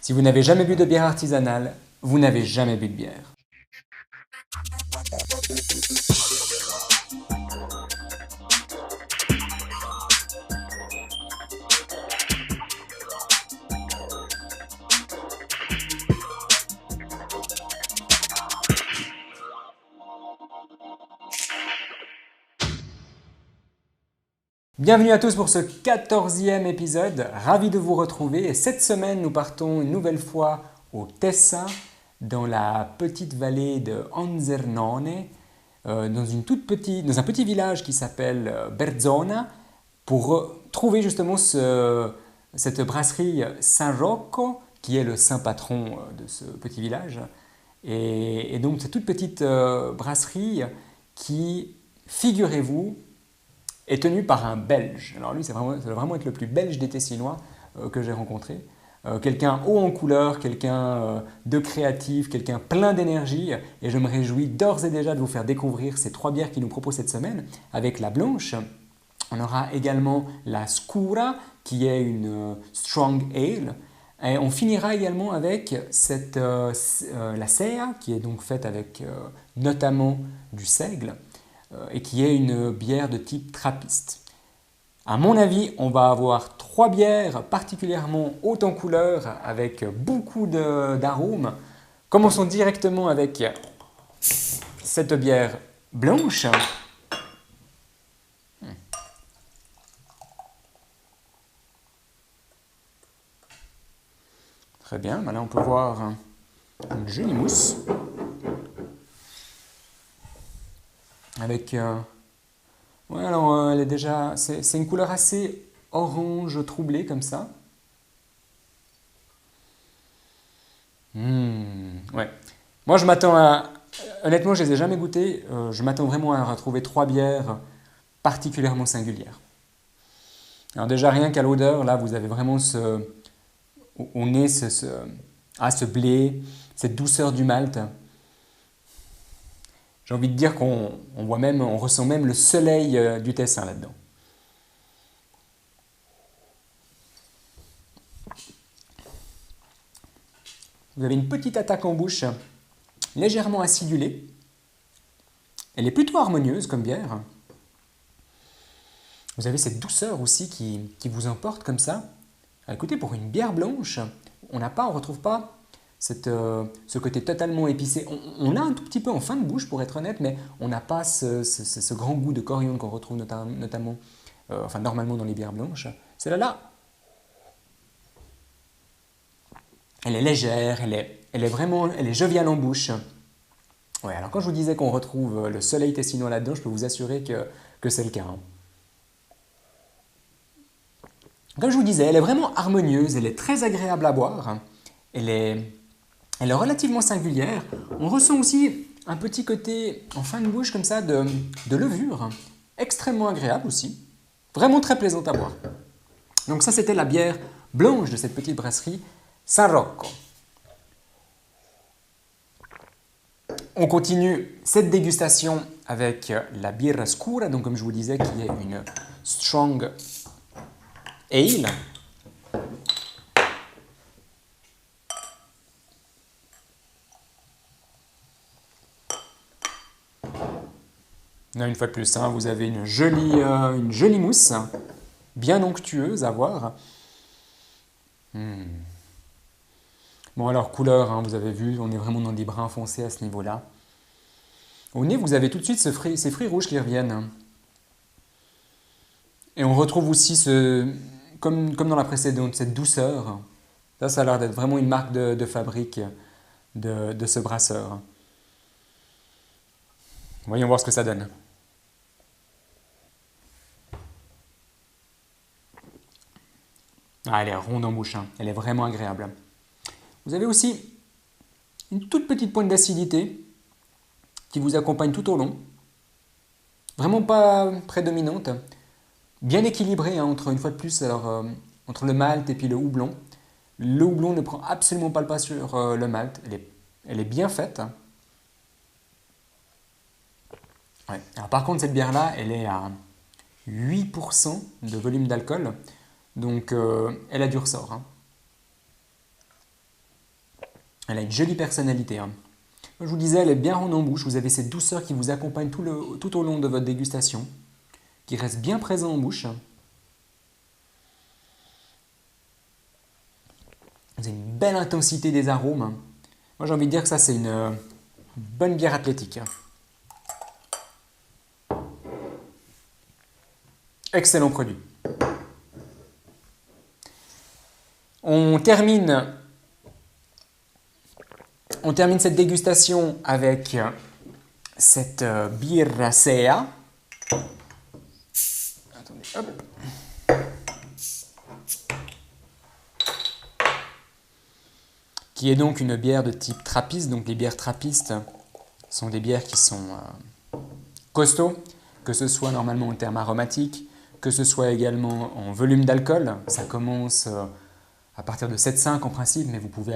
Si vous n'avez jamais bu de bière artisanale, vous n'avez jamais bu de bière. Bienvenue à tous pour ce 14e épisode, ravi de vous retrouver et cette semaine nous partons une nouvelle fois au Tessin, dans la petite vallée de Anzernone, dans un petit village qui s'appelle Berzona, pour trouver justement cette brasserie San Rocco, qui est le saint patron de ce petit village. Et donc cette toute petite brasserie qui, figurez-vous, est tenu par un Belge. Alors lui, ça doit vraiment être le plus belge des Tessinois que j'ai rencontré. Quelqu'un haut en couleur, quelqu'un de créatif, quelqu'un plein d'énergie. Et je me réjouis d'ores et déjà de vous faire découvrir ces 3 bières qu'il nous propose cette semaine, avec la blanche. On aura également la Scura, qui est une Strong Ale. Et on finira également avec la Sea, qui est donc faite avec notamment du seigle, et qui est une bière de type trappiste. À mon avis, on va avoir 3 bières particulièrement hautes en couleur avec beaucoup d'arômes. Commençons directement avec cette bière blanche. Très bien, là on peut voir une jolie mousse avec ouais, alors elle est déjà, c'est une couleur assez orange troublée comme ça. Ouais. Moi je m'attends à, honnêtement je les ai jamais goûtées, je m'attends vraiment à retrouver 3 bières particulièrement singulières. Alors déjà rien qu'à l'odeur, là vous avez vraiment au nez ce blé, cette douceur du malt. J'ai envie de dire on ressent même le soleil du Tessin là-dedans. Vous avez une petite attaque en bouche, légèrement acidulée. Elle est plutôt harmonieuse comme bière. Vous avez cette douceur aussi qui vous emporte comme ça. Alors, écoutez, pour une bière blanche, on ne retrouve pas ce côté totalement épicé. On a un tout petit peu en fin de bouche pour être honnête, mais on n'a pas ce grand goût de coriandre qu'on retrouve notamment, normalement dans les bières blanches. Celle-là, elle est légère, elle est joviale en bouche. Ouais, alors quand je vous disais qu'on retrouve le soleil tessinois là-dedans, je peux vous assurer que c'est le cas. Comme je vous disais, elle est vraiment harmonieuse, elle est très agréable à boire, elle est relativement singulière. On ressent aussi un petit côté en fin de bouche comme ça de levure, extrêmement agréable aussi, vraiment très plaisante à boire. Donc ça c'était la bière blanche de cette petite brasserie San Rocco. On continue cette dégustation avec la birra scura, donc comme je vous disais, qui est une strong ale. Là, une fois de plus, vous avez une jolie mousse, bien onctueuse à voir. Bon alors couleur, vous avez vu, on est vraiment dans des bruns foncés à ce niveau-là. Au nez, vous avez tout de suite ces fruits rouges qui reviennent. Et on retrouve aussi, comme dans la précédente, cette douceur. Ça a l'air d'être vraiment une marque de fabrique de ce brasseur. Voyons voir ce que ça donne. Ah, elle est ronde en bouche, elle est vraiment agréable. Vous avez aussi une toute petite pointe d'acidité qui vous accompagne tout au long. Vraiment pas prédominante. Bien équilibrée entre, une fois de plus, entre le malt et puis le houblon. Le houblon ne prend absolument pas le pas sur le malt. Elle est bien faite. Ouais. Alors, par contre, cette bière-là, elle est à 8% de volume d'alcool. Donc, elle a du ressort. Elle a une jolie personnalité, hein. Comme je vous disais, elle est bien ronde en bouche. Vous avez cette douceur qui vous accompagne tout au long de votre dégustation, qui reste bien présent en bouche. Vous avez une belle intensité des arômes. Moi, j'ai envie de dire que ça, c'est une bonne bière athlétique. Excellent produit. On termine cette dégustation avec cette birra Sea. Attendez, hop. Qui est donc une bière de type trappiste. Donc les bières trappistes sont des bières qui sont costauds, que ce soit normalement en termes aromatiques, que ce soit également en volume d'alcool. Ça commence à partir de 7,5 en principe, mais vous pouvez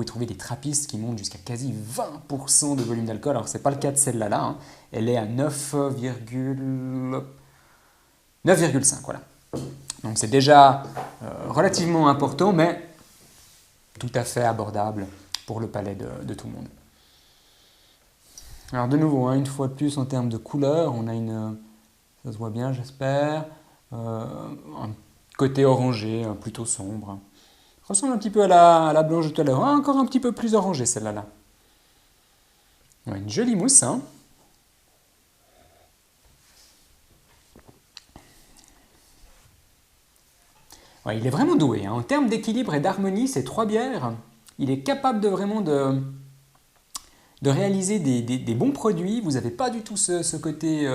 trouver des trappistes qui montent jusqu'à quasi 20% de volume d'alcool. Alors ce n'est pas le cas de celle-là, hein. Elle est à 9,5, voilà. Donc c'est déjà relativement important, mais tout à fait abordable pour le palais de tout le monde. Alors de nouveau, hein, une fois de plus en termes de couleur, on a ça se voit bien j'espère, un côté orangé, plutôt sombre. Ressemble un petit peu à la blanche de tout à l'heure, encore un petit peu plus orangé celle-là. Ouais, une jolie mousse, hein. Ouais, il est vraiment doué, hein. En termes d'équilibre et d'harmonie, ces trois bières, il est capable de vraiment de réaliser des bons produits. Vous n'avez pas du tout ce côté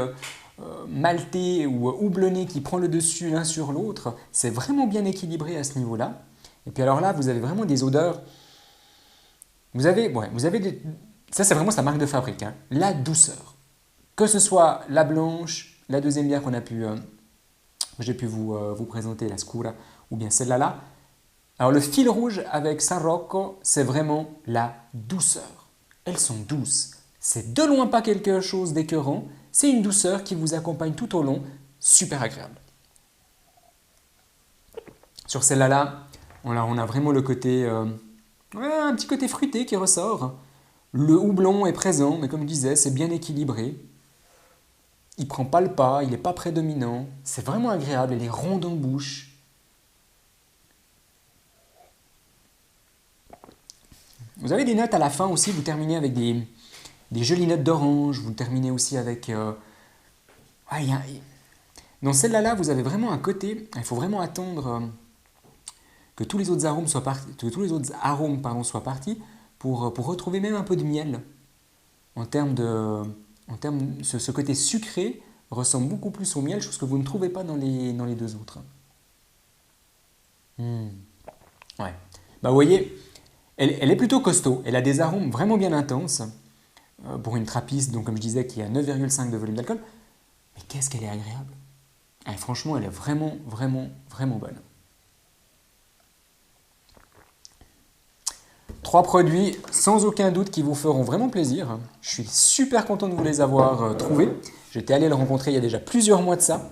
maltais ou houblonné qui prend le dessus l'un sur l'autre. C'est vraiment bien équilibré à ce niveau-là. Et puis alors là, vous avez vraiment des odeurs. Ça c'est vraiment sa marque de fabrique, hein. La douceur. Que ce soit la blanche, la deuxième bière j'ai pu vous présenter, la Scura, ou bien celle-là. Alors le fil rouge avec San Rocco, c'est vraiment la douceur. Elles sont douces. C'est de loin pas quelque chose d'écœurant. C'est une douceur qui vous accompagne tout au long, super agréable. Sur celle-là, on a vraiment le côté, un petit côté fruité qui ressort. Le houblon est présent, mais comme je disais, c'est bien équilibré. Il ne prend pas le pas, il n'est pas prédominant. C'est vraiment agréable, elle est ronde en bouche. Vous avez des notes à la fin aussi, vous terminez avec des jolies notes d'orange, vous terminez aussi avec... Dans celle-là, vous avez vraiment un côté, il faut vraiment attendre que tous les autres arômes soient partis, soient partis pour retrouver même un peu de miel. Ce côté sucré ressemble beaucoup plus au miel, chose que vous ne trouvez pas dans les deux autres. Ouais. Vous voyez, elle est plutôt costaud. Elle a des arômes vraiment bien intenses pour une trappiste, donc comme je disais, qui a 9,5 de volume d'alcool. Mais qu'est-ce qu'elle est agréable. Franchement, elle est vraiment, vraiment, vraiment bonne. 3 produits sans aucun doute qui vous feront vraiment plaisir. Je suis super content de vous les avoir trouvés. J'étais allé le rencontrer il y a déjà plusieurs mois de ça.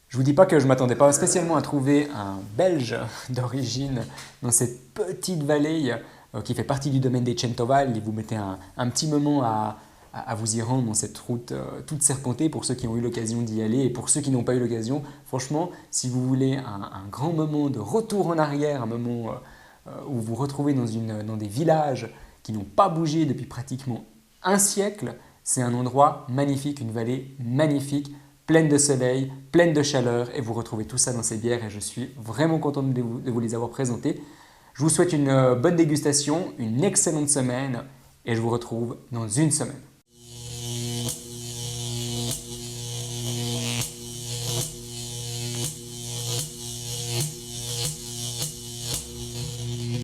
Je ne vous dis pas que je ne m'attendais pas spécialement à trouver un Belge d'origine dans cette petite vallée qui fait partie du domaine des Centoval. Et vous mettez un petit moment à vous y rendre dans cette route toute serpentée pour ceux qui ont eu l'occasion d'y aller. Et pour ceux qui n'ont pas eu l'occasion, franchement, si vous voulez un grand moment de retour en arrière, un moment où vous vous retrouvez dans des villages qui n'ont pas bougé depuis pratiquement un siècle, c'est un endroit magnifique, une vallée magnifique, pleine de soleil, pleine de chaleur, et vous retrouvez tout ça dans ces bières et je suis vraiment content de vous les avoir présentées. Je vous souhaite une bonne dégustation, une excellente semaine et je vous retrouve dans une semaine.